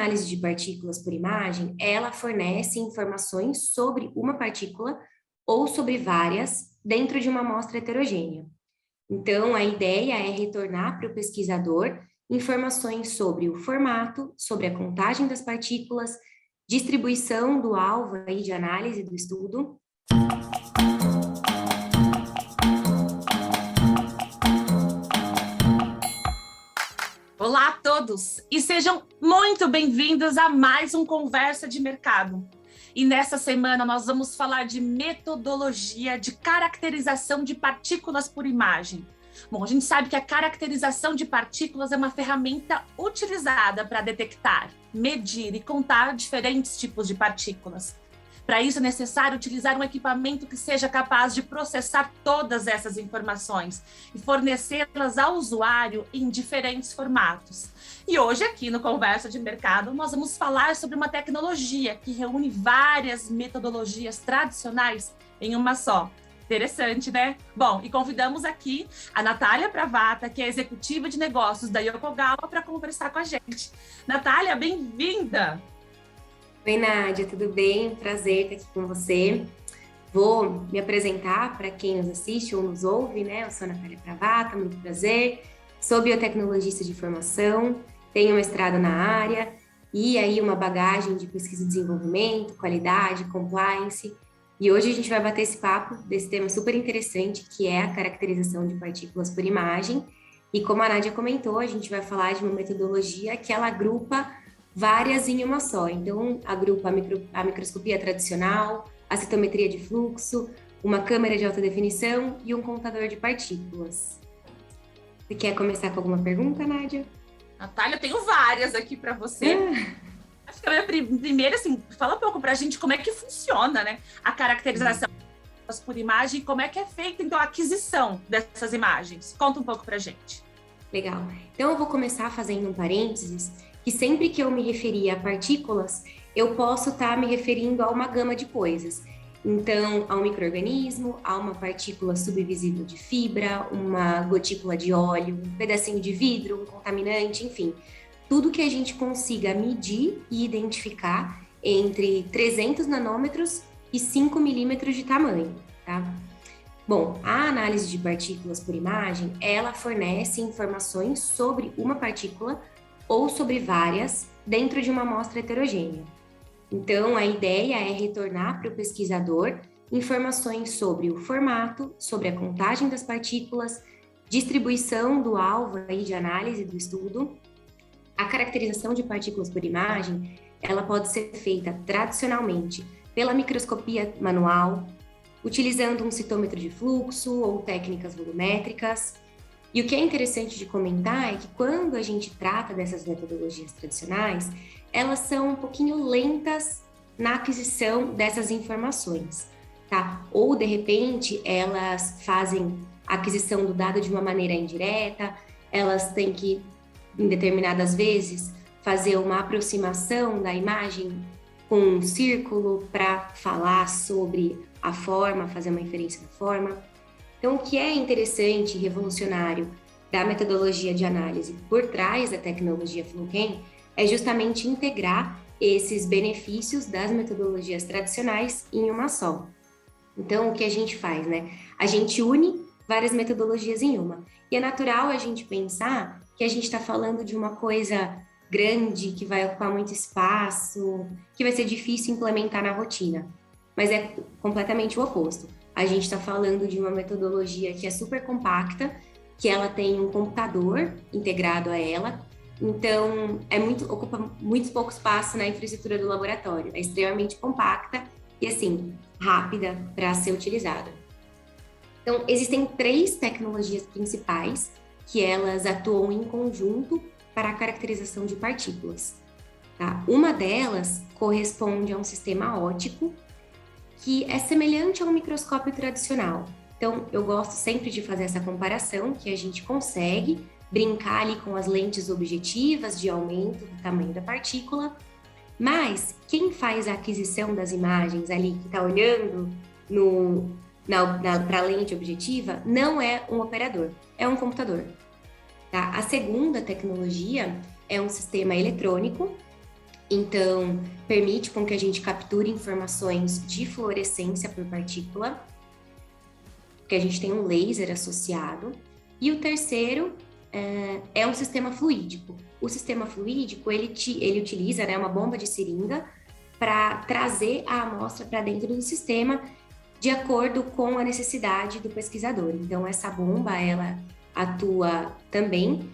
análise de partículas por imagem, ela fornece informações sobre uma partícula ou sobre várias dentro de uma amostra heterogênea. Então, a ideia é retornar para o pesquisador informações sobre o formato, sobre a contagem das partículas, distribuição do alvo aí de análise do estudo. Olá a todos e sejam muito bem-vindos a mais um Conversa de Mercado. E nessa semana nós vamos falar de metodologia de caracterização de partículas por imagem. Bom, a gente sabe que a caracterização de partículas é uma ferramenta utilizada para detectar, medir e contar diferentes tipos de partículas. Para isso é necessário utilizar um equipamento que seja capaz de processar todas essas informações e fornecê-las ao usuário em diferentes formatos. E hoje aqui no Conversa de Mercado nós vamos falar sobre uma tecnologia que reúne várias metodologias tradicionais em uma só. Interessante, né? Bom, e convidamos aqui a Natália Pravata, que é executiva de negócios da Yokogawa, para conversar com a gente. Natália, bem-vinda! Oi, Nádia, tudo bem? Prazer estar aqui com você. Vou me apresentar para quem nos assiste ou nos ouve, né? Eu sou a Natália Pravata, muito prazer. Sou biotecnologista de formação, tenho mestrado na área e aí uma bagagem de pesquisa e desenvolvimento, qualidade, compliance. E hoje a gente vai bater esse papo desse tema super interessante, que é a caracterização de partículas por imagem. E como a Nádia comentou, a gente vai falar de uma metodologia que ela agrupa várias em uma só. Então, agrupa a microscopia tradicional, a citometria de fluxo, uma câmera de alta definição e um contador de partículas. Você quer começar com alguma pergunta, Nádia? Natália, eu tenho várias aqui para você. Acho que a minha primeira, assim, fala um pouco para a gente como é que funciona, né? A caracterização por imagem e como é que é feita, então, a aquisição dessas imagens. Conta um pouco para a gente. Legal. Então, eu vou começar fazendo um parênteses, que sempre que eu me referir a partículas, eu posso estar me referindo a uma gama de coisas. Então, a um micro-organismo, a uma partícula subvisível de fibra, uma gotícula de óleo, um pedacinho de vidro, um contaminante, enfim. Tudo que a gente consiga medir e identificar entre 300 nanômetros e 5 milímetros de tamanho, tá? Bom, a análise de partículas por imagem, ela fornece informações sobre uma partícula ou sobre várias dentro de uma amostra heterogênea. Então, a ideia é retornar para o pesquisador informações sobre o formato, sobre a contagem das partículas, distribuição do alvo aí de análise do estudo. A caracterização de partículas por imagem, ela pode ser feita tradicionalmente pela microscopia manual, utilizando um citômetro de fluxo ou técnicas volumétricas. E o que é interessante de comentar é que quando a gente trata dessas metodologias tradicionais, elas são um pouquinho lentas na aquisição dessas informações, tá? Ou, de repente, elas fazem a aquisição do dado de uma maneira indireta, elas têm que, em determinadas vezes, fazer uma aproximação da imagem com um círculo para falar sobre a forma, fazer uma inferência da forma. Então, o que é interessante e revolucionário da metodologia de análise por trás da tecnologia FluChem é justamente integrar esses benefícios das metodologias tradicionais em uma só. Então, o que a gente faz, né? A gente une várias metodologias em uma. E é natural a gente pensar que a gente está falando de uma coisa grande, que vai ocupar muito espaço, que vai ser difícil implementar na rotina. Mas é completamente o oposto. A gente está falando de uma metodologia que é super compacta, que ela tem um computador integrado a ela, então ocupa muito pouco espaço na infraestrutura do laboratório, é extremamente compacta e assim, rápida para ser utilizada. Então, existem 3 tecnologias principais que elas atuam em conjunto para a caracterização de partículas. Tá? Uma delas corresponde a um sistema óptico que é semelhante a um microscópio tradicional. Então, eu gosto sempre de fazer essa comparação, que a gente consegue brincar ali com as lentes objetivas de aumento do tamanho da partícula, mas quem faz a aquisição das imagens ali, que está olhando para a lente objetiva, não é um operador, é um computador. Tá? A segunda tecnologia é um sistema eletrônico, Então, permite com que a gente capture informações de fluorescência por partícula, que a gente tem um laser associado. E o terceiro é um sistema fluídico. O sistema fluídico, ele utiliza, né, uma bomba de seringa para trazer a amostra para dentro do sistema de acordo com a necessidade do pesquisador. Então, essa bomba, ela atua também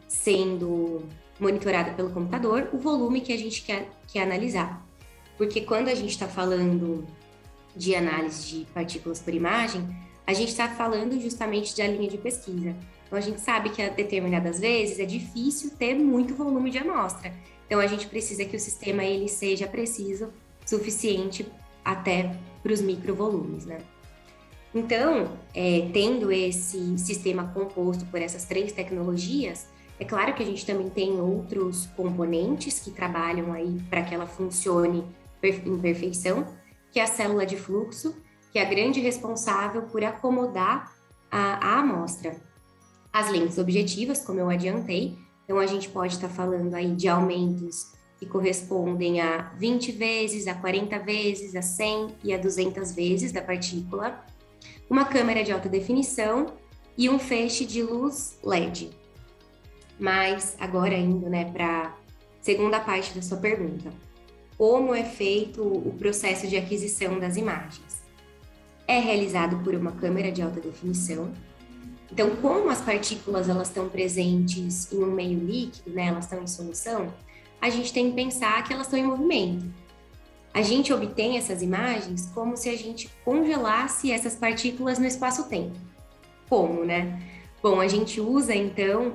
sendo monitorada pelo computador, o volume que a gente quer analisar. Porque quando a gente está falando de análise de partículas por imagem, a gente está falando justamente da linha de pesquisa. Então, a gente sabe que, a determinadas vezes, é difícil ter muito volume de amostra. Então, a gente precisa que o sistema ele seja preciso, suficiente até para os microvolumes, né? Então, tendo esse sistema composto por essas 3 tecnologias, é claro que a gente também tem outros componentes que trabalham aí para que ela funcione em perfeição, que é a célula de fluxo, que é a grande responsável por acomodar a amostra. As lentes objetivas, como eu adiantei, então a gente pode estar falando aí de aumentos que correspondem a 20 vezes, a 40 vezes, a 100 e a 200 vezes da partícula, uma câmera de alta definição e um feixe de luz LED. Mas agora indo, né, para a segunda parte da sua pergunta. Como é feito o processo de aquisição das imagens? É realizado por uma câmera de alta definição. Então, como as partículas elas estão presentes em um meio líquido, né, elas estão em solução, a gente tem que pensar que elas estão em movimento. A gente obtém essas imagens como se a gente congelasse essas partículas no espaço-tempo. Como, né? Bom, a gente usa, então,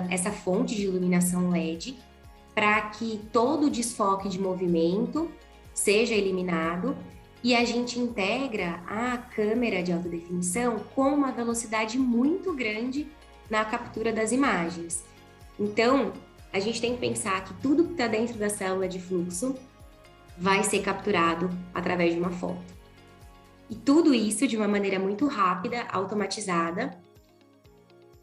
essa fonte de iluminação LED para que todo o desfoque de movimento seja eliminado e a gente integra a câmera de alta definição com uma velocidade muito grande na captura das imagens. Então, a gente tem que pensar que tudo que está dentro da célula de fluxo vai ser capturado através de uma foto. E tudo isso de uma maneira muito rápida, automatizada,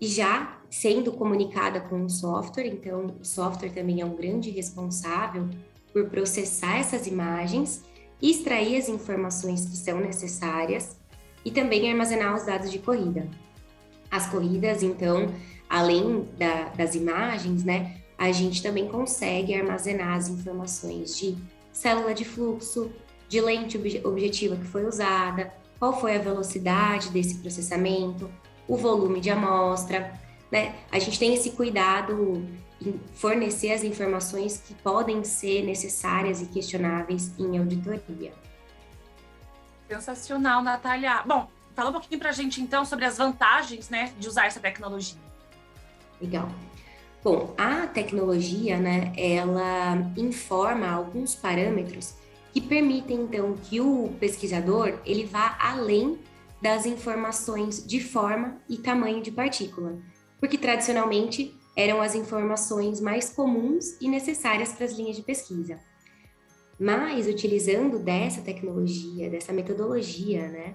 e já sendo comunicada com o software. Então, o software também é um grande responsável por processar essas imagens, extrair as informações que são necessárias e também armazenar os dados de corrida. As corridas, então, além das imagens, né, a gente também consegue armazenar as informações de célula de fluxo, de lente objetiva que foi usada, qual foi a velocidade desse processamento, o volume de amostra, né? A gente tem esse cuidado em fornecer as informações que podem ser necessárias e questionáveis em auditoria. Sensacional, Natália. Bom, fala um pouquinho para a gente, então, sobre as vantagens, né, de usar essa tecnologia. Legal. Bom, a tecnologia, né, ela informa alguns parâmetros que permitem, então, que o pesquisador ele vá além das informações de forma e tamanho de partícula, porque tradicionalmente eram as informações mais comuns e necessárias para as linhas de pesquisa. Mas, utilizando dessa tecnologia, dessa metodologia, né,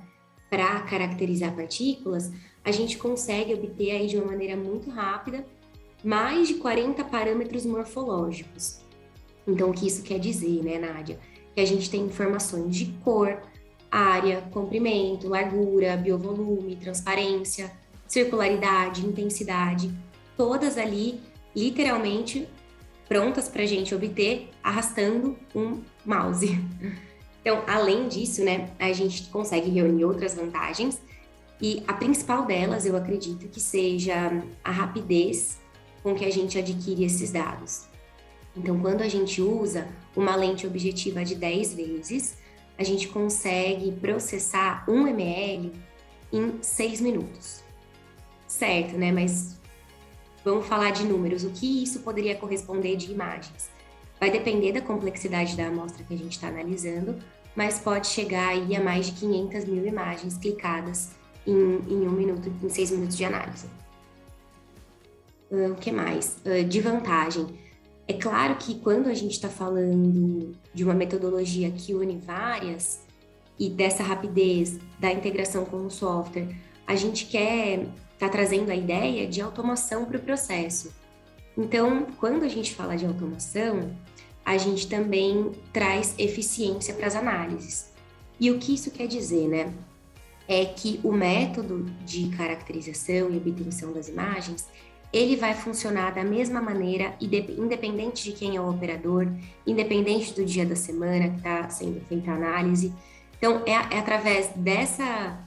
para caracterizar partículas, a gente consegue obter aí de uma maneira muito rápida mais de 40 parâmetros morfológicos. Então, o que isso quer dizer, né, Nádia? Que a gente tem informações de cor, área, comprimento, largura, biovolume, transparência, circularidade, intensidade, todas ali, literalmente, prontas para a gente obter arrastando um mouse. Então, além disso, né, a gente consegue reunir outras vantagens e a principal delas, eu acredito que seja a rapidez com que a gente adquire esses dados. Então, quando a gente usa uma lente objetiva de 10 vezes, a gente consegue processar 1 ml em 6 minutos. Certo, né? Mas vamos falar de números. O que isso poderia corresponder de imagens? Vai depender da complexidade da amostra que a gente está analisando, mas pode chegar aí a mais de 500 mil imagens clicadas em 1 minuto, em 6 minutos de análise. O que mais? De vantagem. É claro que quando a gente está falando de uma metodologia que une várias e dessa rapidez, da integração com o software, a gente tá trazendo a ideia de automação para o processo. Então, quando a gente fala de automação, a gente também traz eficiência para as análises. E o que isso quer dizer, né? É que o método de caracterização e obtenção das imagens, ele vai funcionar da mesma maneira, independente de quem é o operador, independente do dia da semana que está sendo feita a análise. Então, é através dessa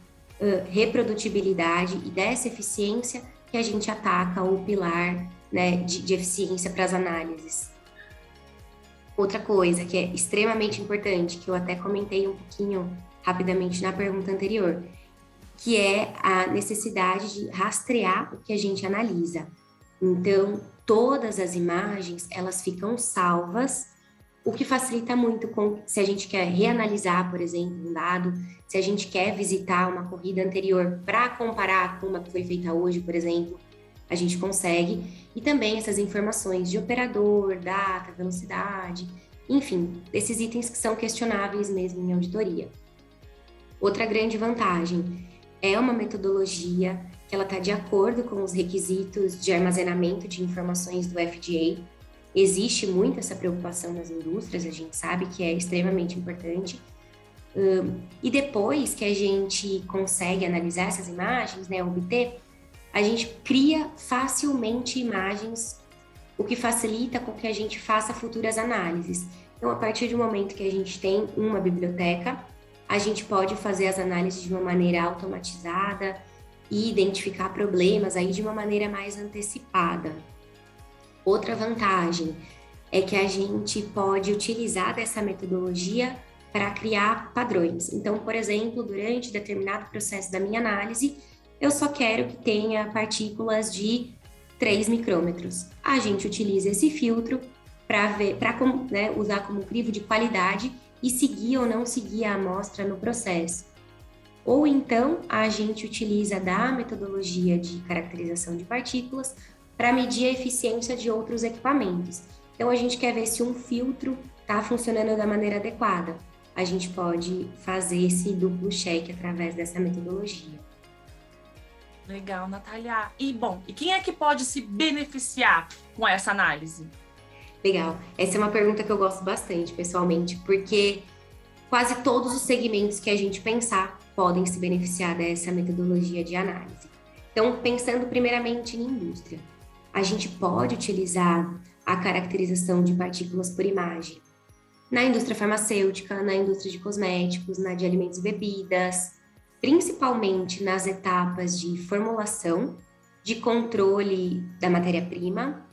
reprodutibilidade e dessa eficiência que a gente ataca o pilar, né, de eficiência para as análises. Outra coisa que é extremamente importante, que eu até comentei um pouquinho rapidamente na pergunta anterior, que é a necessidade de rastrear o que a gente analisa. Então, todas as imagens, elas ficam salvas, o que facilita muito se a gente quer reanalisar, por exemplo, um dado, se a gente quer visitar uma corrida anterior para comparar com uma que foi feita hoje, por exemplo, a gente consegue. E também essas informações de operador, data, velocidade, enfim, esses itens que são questionáveis mesmo em auditoria. Outra grande vantagem é uma metodologia que ela está de acordo com os requisitos de armazenamento de informações do FDA. Existe muito essa preocupação nas indústrias, a gente sabe que é extremamente importante. E depois que a gente consegue analisar essas imagens, né, obter, a gente cria facilmente imagens, o que facilita com que a gente faça futuras análises. Então, a partir do momento que a gente tem uma biblioteca, a gente pode fazer as análises de uma maneira automatizada e identificar problemas aí de uma maneira mais antecipada. Outra vantagem é que a gente pode utilizar dessa metodologia para criar padrões. Então, por exemplo, durante determinado processo da minha análise, eu só quero que tenha partículas de 3 micrômetros. A gente utiliza esse filtro para usar como crivo de qualidade e seguir ou não seguir a amostra no processo. Ou então, a gente utiliza da metodologia de caracterização de partículas para medir a eficiência de outros equipamentos. Então, a gente quer ver se um filtro está funcionando da maneira adequada. A gente pode fazer esse duplo check através dessa metodologia. Legal, Natália. E quem é que pode se beneficiar com essa análise? Legal. Essa é uma pergunta que eu gosto bastante, pessoalmente, porque quase todos os segmentos que a gente pensar podem se beneficiar dessa metodologia de análise. Então, pensando primeiramente em indústria, a gente pode utilizar a caracterização de partículas por imagem na indústria farmacêutica, na indústria de cosméticos, na de alimentos e bebidas, principalmente nas etapas de formulação, de controle da matéria-prima,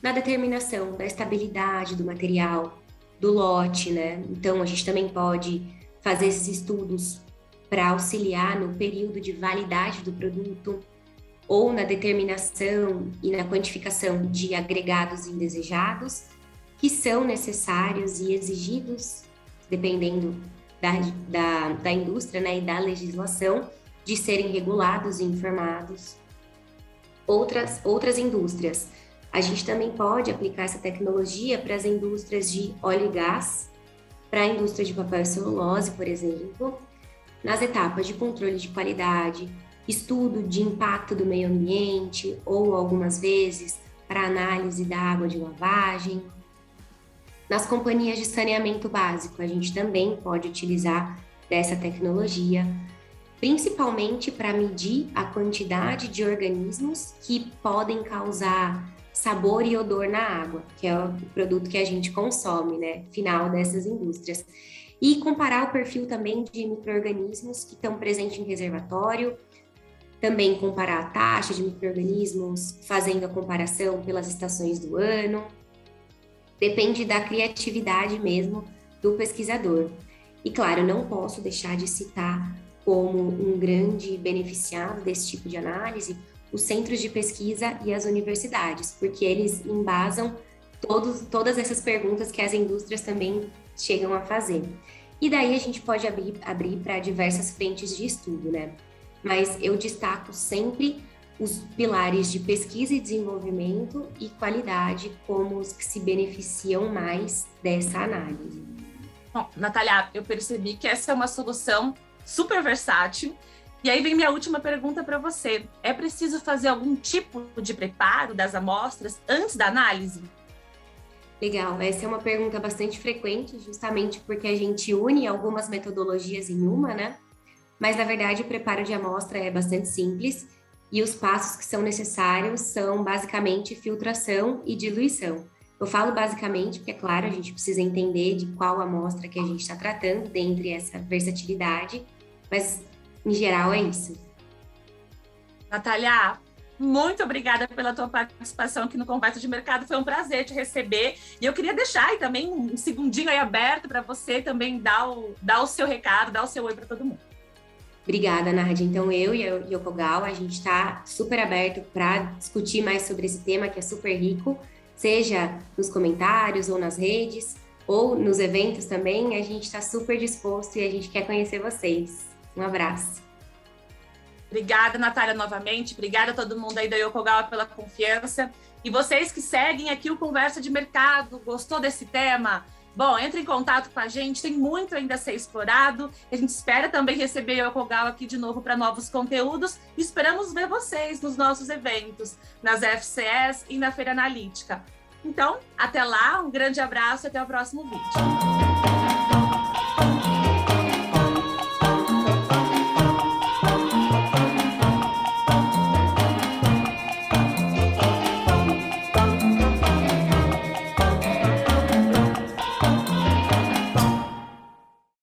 na determinação da estabilidade do material, do lote, né? Então, a gente também pode fazer esses estudos para auxiliar no período de validade do produto ou na determinação e na quantificação de agregados indesejados que são necessários e exigidos, dependendo da indústria, né, e da legislação, de serem regulados e informados. Outras indústrias. A gente também pode aplicar essa tecnologia para as indústrias de óleo e gás, para a indústria de papel e celulose, por exemplo, nas etapas de controle de qualidade, estudo de impacto do meio ambiente ou, algumas vezes, para análise da água de lavagem. Nas companhias de saneamento básico, a gente também pode utilizar dessa tecnologia, principalmente para medir a quantidade de organismos que podem causar sabor e odor na água, que é o produto que a gente consome, né, final dessas indústrias. E comparar o perfil também de micro-organismos que estão presentes em reservatório, também comparar a taxa de micro-organismos, fazendo a comparação pelas estações do ano. Depende da criatividade mesmo do pesquisador. E, claro, não posso deixar de citar como um grande beneficiado desse tipo de análise os centros de pesquisa e as universidades, porque eles embasam todas essas perguntas que as indústrias também chegam a fazer. E daí a gente pode abrir para diversas frentes de estudo, né? Mas eu destaco sempre os pilares de pesquisa e desenvolvimento e qualidade como os que se beneficiam mais dessa análise. Bom, Natália, eu percebi que essa é uma solução super versátil. E aí vem minha última pergunta para você. É preciso fazer algum tipo de preparo das amostras antes da análise? Legal, essa é uma pergunta bastante frequente, justamente porque a gente une algumas metodologias em uma, né? Mas, na verdade, o preparo de amostra é bastante simples e os passos que são necessários são basicamente filtração e diluição. Eu falo basicamente porque, é claro, a gente precisa entender de qual amostra que a gente está tratando, dentre essa versatilidade, mas, em geral, é isso. Natália, muito obrigada pela tua participação aqui no Conversa de Mercado. Foi um prazer te receber. E eu queria deixar aí também um segundinho aí aberto para você também dar o seu recado, dar o seu oi para todo mundo. Obrigada, Nardi. Então, eu e a Yokogawa, a gente está super aberto para discutir mais sobre esse tema que é super rico, seja nos comentários ou nas redes, ou nos eventos também. A gente está super disposto e a gente quer conhecer vocês. Um abraço. Obrigada, Natália, novamente. Obrigada a todo mundo aí da Yokogawa pela confiança. E vocês que seguem aqui o Conversa de Mercado, gostou desse tema? Bom, entre em contato com a gente, tem muito ainda a ser explorado. A gente espera também receber a Yokogawa aqui de novo para novos conteúdos. E esperamos ver vocês nos nossos eventos, nas FCS e na Feira Analítica. Então, até lá, um grande abraço e até o próximo vídeo.